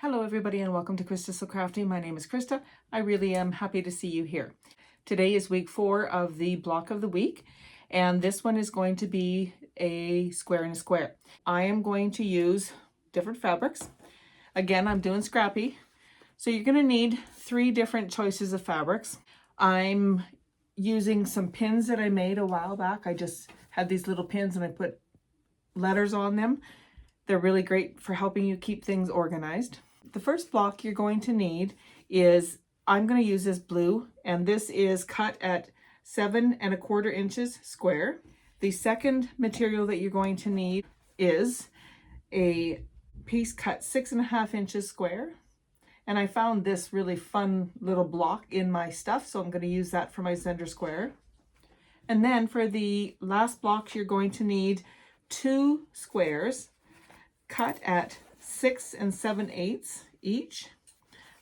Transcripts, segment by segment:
Hello everybody and welcome to Krista So Crafty. My name is Krista. I really am happy to see you here. Today is week 4 of the block of the week, and this one is going to be a square and a square. I am going to use different fabrics. Again, I'm doing scrappy. So you're going to need 3 different choices of fabrics. I'm using some pins that I made a while back. I just had these little pins and I put letters on them. They're really great for helping you keep things organized. The first block you're going to need is, I'm going to use this blue, and this is cut at 7 1/4 inches square. The second material that you're going to need is a piece cut 6 1/2 inches square. And I found this really fun little block in my stuff, so I'm going to use that for my center square. And then for the last block, you're going to need 2 squares cut at 6 7/8 each.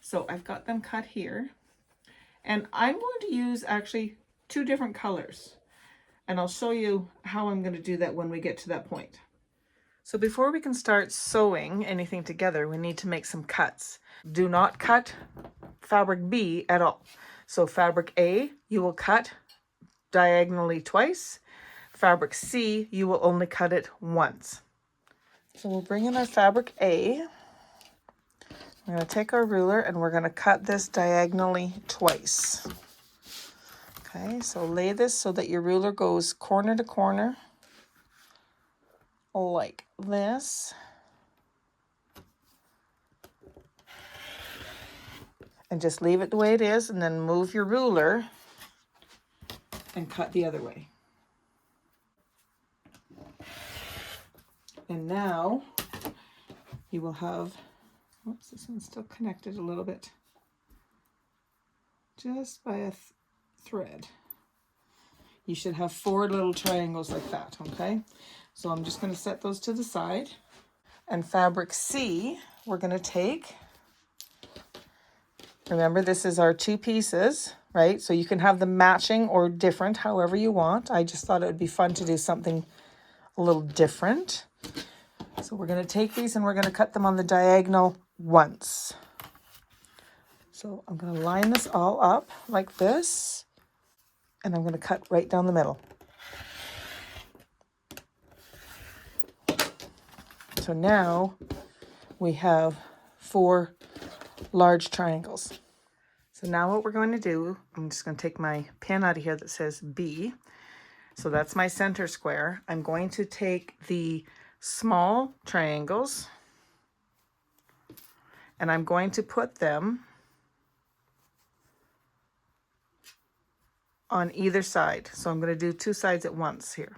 So I've got them cut here, and I'm going to use actually 2 different colors, and I'll show you how I'm going to do that when we get to that point. So before we can start sewing anything together, we need to make some cuts. Do not cut fabric B at all. So fabric A, you will cut diagonally twice. Fabric C, you will only cut it once. So we'll bring in our fabric A. We're going to take our ruler and we're going to cut this diagonally twice. Okay, so lay this so that your ruler goes corner to corner like this. And just leave it the way it is, and then move your ruler and cut the other way. And now you will have, oops, this one's still connected a little bit, just by a thread. You should have 4 little triangles like that, okay? So I'm just going to set those to the side. And fabric C, we're going to take, remember this is our 2 pieces, right? So you can have them matching or different, however you want. I just thought it would be fun to do something a little different. So we're going to take these and we're going to cut them on the diagonal once. So I'm going to line this all up like this, and I'm going to cut right down the middle. So now we have 4 large triangles. So now what we're going to do, I'm just going to take my pin out of here that says B. So that's my center square. I'm going to take the small triangles and I'm going to put them on either side. So I'm going to do 2 sides at once here.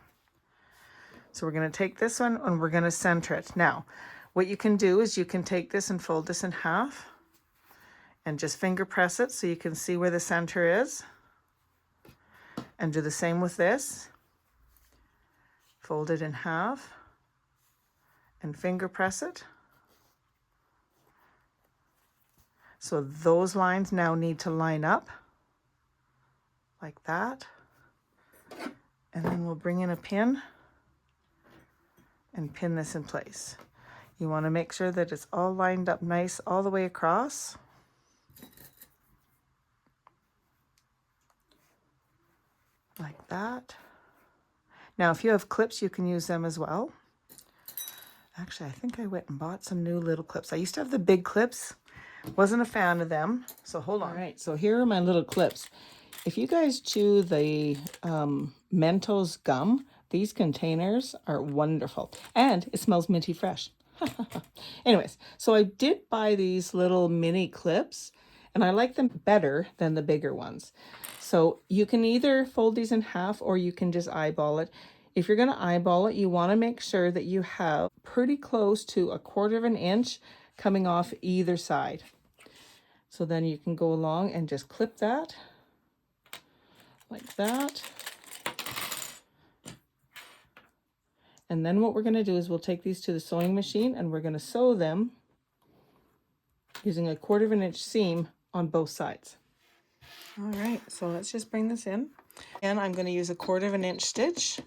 So we're going to take this one and we're going to center it. Now, what you can do is you can take this and fold this in half and just finger press it so you can see where the center is. And do the same with this. Fold it in half and finger press it. So those lines now need to line up like that. And then we'll bring in a pin and pin this in place. You want to make sure that it's all lined up nice all the way across. Like that. Now, if you have clips, you can use them as well. Actually, I think I went and bought some new little clips. I used to have the big clips. Wasn't a fan of them. So hold on. All right, so here are my little clips. If you guys chew the Mentos gum, these containers are wonderful. And it smells minty fresh. Anyways, so I did buy these little mini clips, and I like them better than the bigger ones. So you can either fold these in half or you can just eyeball it. If you're going to eyeball it, you want to make sure that you have pretty close to 1/4 inch coming off either side. So then you can go along and just clip that like that. And then what we're going to do is we'll take these to the sewing machine and we're going to sew them using 1/4 inch seam on both sides. All right, so let's just bring this in. And I'm going to use 1/4 inch stitch,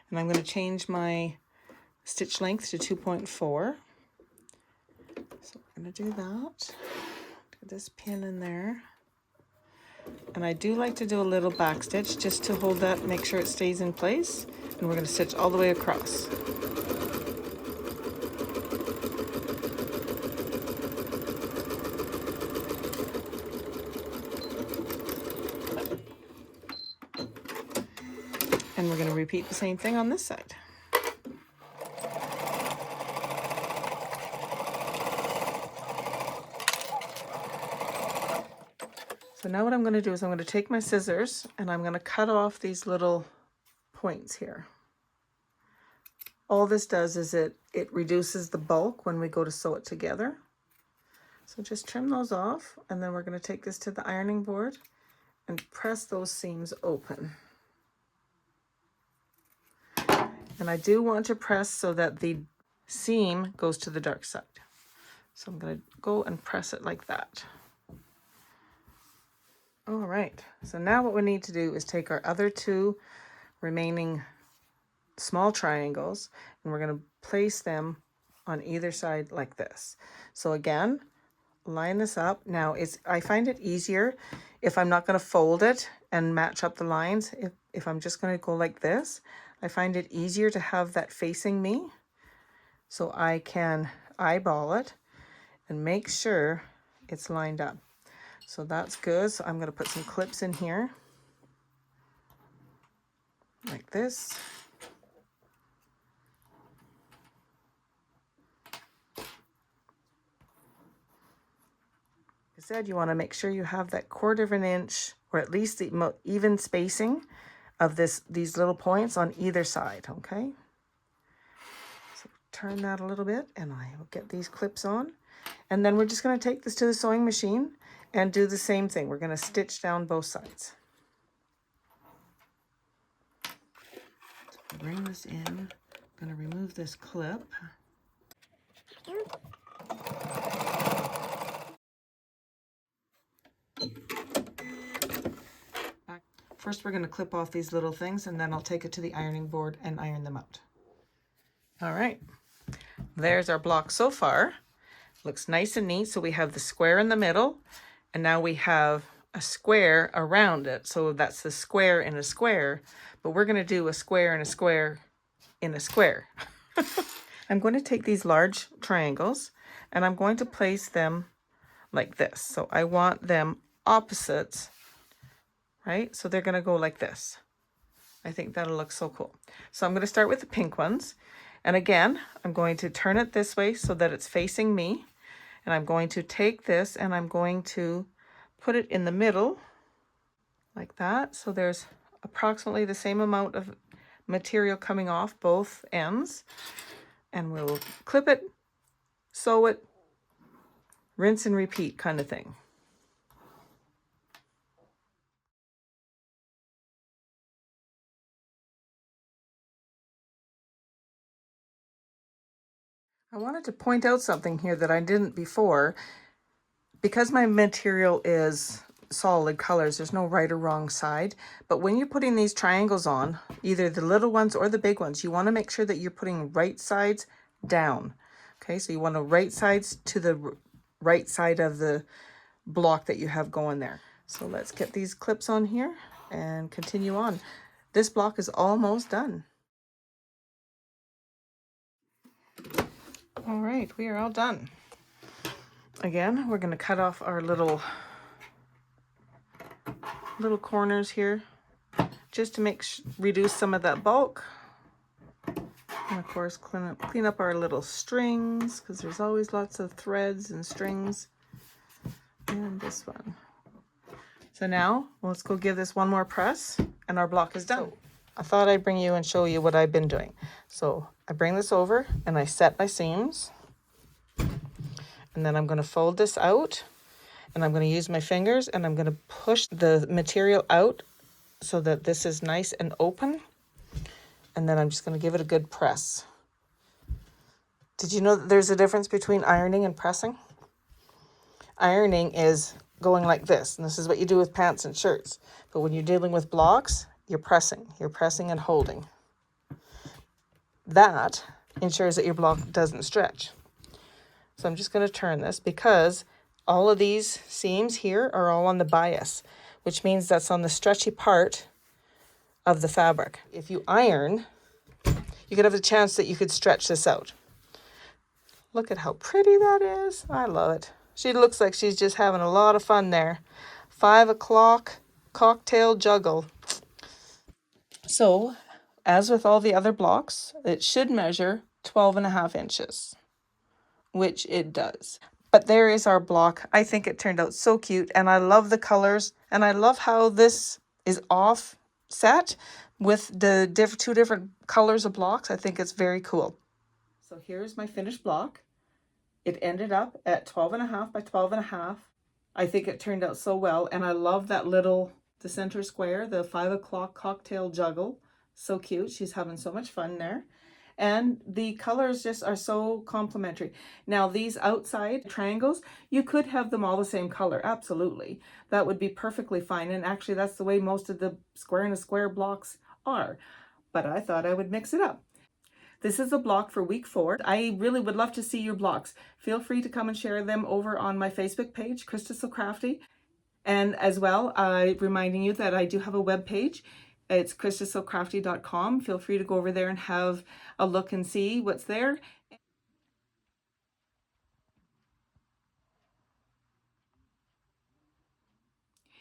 and I'm going to change my stitch length to 2.4. So we're going to do that. Get this pin in there. And I do like to do a little back stitch just to hold that, make sure it stays in place. And we're going to stitch all the way across. And we're going to repeat the same thing on this side. So now what I'm going to do is I'm going to take my scissors and I'm going to cut off these little points here. All this does is it reduces the bulk when we go to sew it together. So just trim those off, and then we're going to take this to the ironing board and press those seams open. And I do want to press so that the seam goes to the dark side. So I'm going to go and press it like that. All right, so now what we need to do is take our other two remaining small triangles and we're going to place them on either side like this. So again, line this up. Now I find it easier if I'm not going to fold it and match up the lines. If I'm just going to go like this, I find it easier to have that facing me so I can eyeball it and make sure it's lined up. So that's good. So I'm going to put some clips in here like this. I said you want to make sure you have that 1/4 of an inch or at least the even spacing of these little points on either side, okay? So turn that a little bit and I will get these clips on. And then we're just going to take this to the sewing machine and do the same thing. We're going to stitch down both sides. So bring this in. I'm going to remove this clip. First, we're going to clip off these little things, and then I'll take it to the ironing board and iron them out. All right, there's our block so far. Looks nice and neat. So we have the square in the middle, and now we have a square around it. So that's the square in a square, but we're going to do a square in a square in a square. I'm going to take these large triangles, and I'm going to place them like this. So I want them opposites, right? So they're going to go like this. I think that'll look so cool. So I'm going to start with the pink ones. And again, I'm going to turn it this way so that it's facing me. And I'm going to take this and I'm going to put it in the middle like that. So there's approximately the same amount of material coming off both ends. And we'll clip it, sew it, rinse and repeat kind of thing. I wanted to point out something here that I didn't before. Because my material is solid colors, there's no right or wrong side. But when you're putting these triangles on, either the little ones or the big ones, you want to make sure that you're putting right sides down. Okay, so you want the right sides to the right side of the block that you have going there. So let's get these clips on here and continue on. This block is almost done. All right, we are all done. Again, we're going to cut off our little corners here just to reduce some of that bulk. And of course, clean up our little strings because there's always lots of threads and strings. And this one. So now let's go give this one more press and our block is done. So I thought I'd bring you and show you what I've been doing. So I bring this over and I set my seams. And then I'm going to fold this out and I'm going to use my fingers and I'm going to push the material out so that this is nice and open. And then I'm just going to give it a good press. Did you know that there's a difference between ironing and pressing? Ironing is going like this, and this is what you do with pants and shirts. But when you're dealing with blocks, you're pressing and holding. That ensures that your block doesn't stretch. So I'm just going to turn this because all of these seams here are all on the bias, which means that's on the stretchy part of the fabric. If you iron, you could have the chance that you could stretch this out. Look at how pretty that is. I love it. She looks like she's just having a lot of fun there. 5 o'clock cocktail juggle. So, as with all the other blocks, it should measure 12.5 inches, which it does. But there is our block. I think it turned out so cute, and I love the colors, and I love how this is offset with the two different colors of blocks. I think it's very cool. So here's my finished block. It ended up at 12.5 by 12.5. I think it turned out so well, and I love that little, the center square, the 5 o'clock cocktail juggle. So cute. She's having so much fun there. And the colors just are so complementary. Now these outside triangles, you could have them all the same color, absolutely. That would be perfectly fine, and actually that's the way most of the square and a square blocks are. But I thought I would mix it up. This is a block for week 4. I really would love to see your blocks. Feel free to come and share them over on my Facebook page, Krista So Crafty. And as well, reminding you that I do have a web page. It's kristasocrafty.com. Feel free to go over there and have a look and see what's there.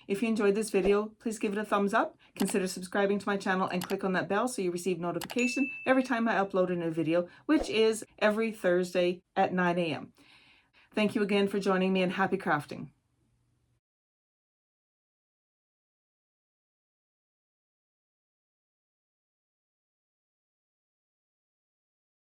If you enjoyed this video, please give it a thumbs up. Consider subscribing to my channel and click on that bell so you receive notification every time I upload a new video, which is every Thursday at 9 a.m. Thank you again for joining me, and happy crafting.